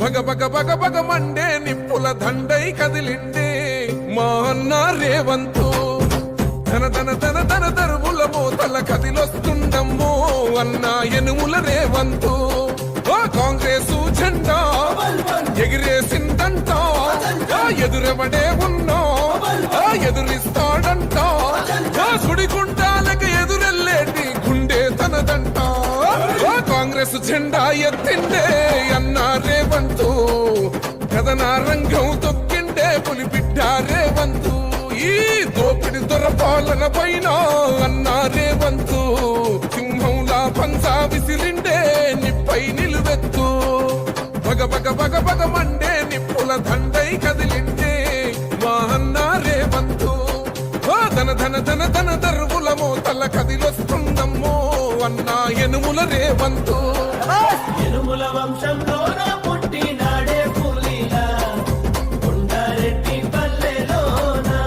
భగ భగ భగ భగ మండే నిప్పుల దండై కదిలిండే మా అన్న రేవంతు ధన ధన ధన ధన దరువుల మోతల కదిలొస్తుండమ్మో అన్న ఎనుముల రేవంతు కాంగ్రెసు జెండా ఎగిరేసిందంట ఎదురెవడే ఉన్నా ఎదురిస్తాడంట సుడిగుండాలకు ఎదురెల్లేటి గుండె తనదంట కాంగ్రెస్ జెండా ఎత్తిండే అన్న రేవంతు కథన రంగం తొక్కిండే పులిబిడ్డ రేవంతు ఈ దోపిడి దొరపాలన పైన అన్న రేవంతు సింహంలా పంచా విసిరిండే నిప్పై నిలువెత్తు భగ భగ భగ భగ మండే నిప్పుల దండై కదిలిండే మా అన్న రేవంతు ధన ధన ధన ధన దరువుల మోతల కదిలొస్తుందమ్మో అన్న ఎనుముల రేవంతు ఎనుముల వంశంలో పుట్టినాడే పులిలా కొండారెడ్డి పల్లెలోనా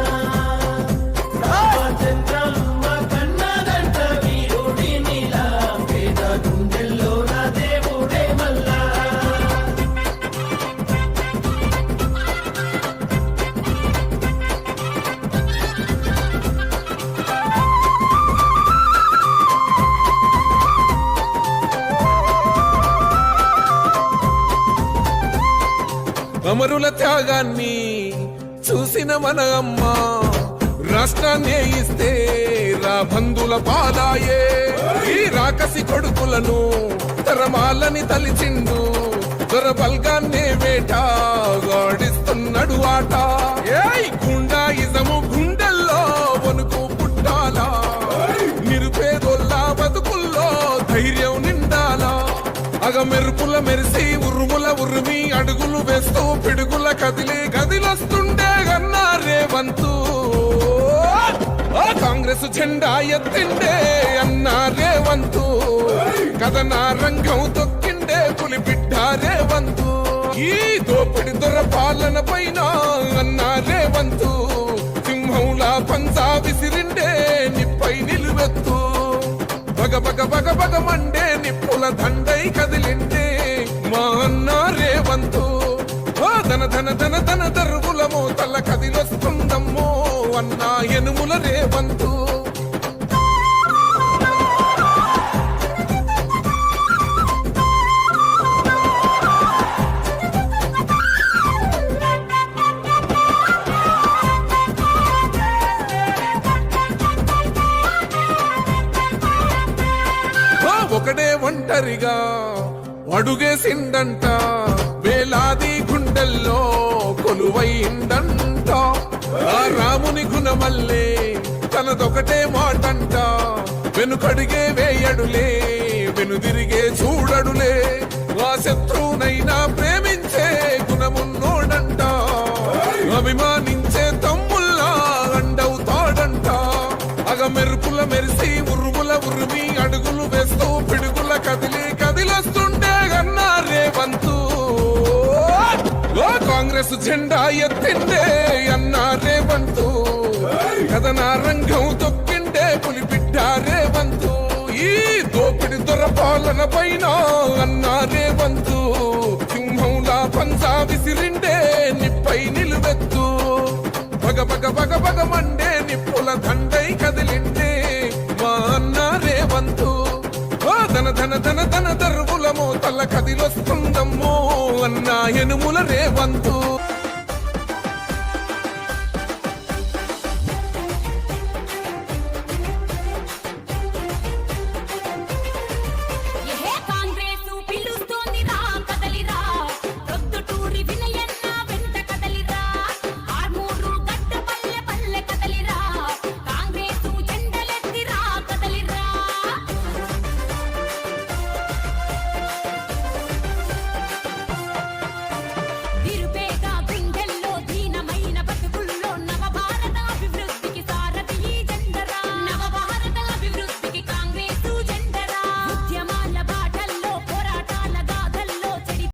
రామచంద్రమ్మ కన్నదంట వీరుడి నీలా పేద గుండెల్లోన దేవుడే మల్లా అమరుల త్యాగాన్ని చూసిన మన అమ్మ రాష్ట్రాన్ని ఇస్తే రా బంధుల పాలాయే ఈ రాకసి కొడుకులను తరమాలని తలిచిండు దొరబల్గాన్నే వేటాడిస్తున్నాడు ఆట ఏయ్ గుండాయిజము గుండెల్లో వణుకు పుట్టాలా నిరుపేదోల్లా బతుకుల్లో ధైర్యం నిండాలా అగ మెరుపుల మెరిసి ఉరుముల ఉరిమి అడుగులు వేస్తూ పిడుగుల కదిలి గదిలొస్తుండే అన్న రేవంతు కాంగ్రెస్ జెండా ఎత్తిండే అన్న రేవంతు కథన రంగం తొక్కిండే పులిబిడ్డ రేవంతు ఈ దోపిడి దొరపాలన పైన అన్న రేవంతు సింహంలా పంచా విసిరిండే నిప్పై నిలువెత్తు భగ భగ భగ భగ మండే నిప్పుల దండై కదిలిండే మా అన్న రేవంతు ధన ధన ధన ధన దరువుల మోతల కదిలొస్తుందమ్మో అన్న ఎనుముల రేవంతు ఒకడే ఒంటరిగా అడుగేసిండంట వేలాది గుండెల్లో కొలువైందంట ఆ రాముని గుణమల్లే తనదొకటే మాటంట వెనుకడిగే వేయడులే వెనుదిరిగే చూడడులే ఆ శత్రువునైనా ప్రేమించే గుణమున్నోడంట అభిమానించే తమ్ముల్లా అండవుతాడంట అగ మెరుపుల మెరిసి ఉరుముల ఉరిమి అడుగులు వేస్తూ పిడుగుల కదిలి కదిలొస్తుండే అన్న రేవంతు కాంగ్రెస్ జెండా ఎత్తిండే అన్న రేవంతు కథన రంగం తొక్కిండే పులిబిడ్డ రేవంతు ఈ దోపిడి దొరపాలన పైన అన్న రేవంతు సింహంలా పంచా విసిరిండే నిప్పై నిలువెత్తు భగ భగ భగ భగ మండే నిప్పుల దండై కదిలిండే మా అన్న రేవంతు ధన ధన ధన ధన దరువుల మోతల కదిలొస్తుందమ్మో అన్న ఎనుముల రేవంతు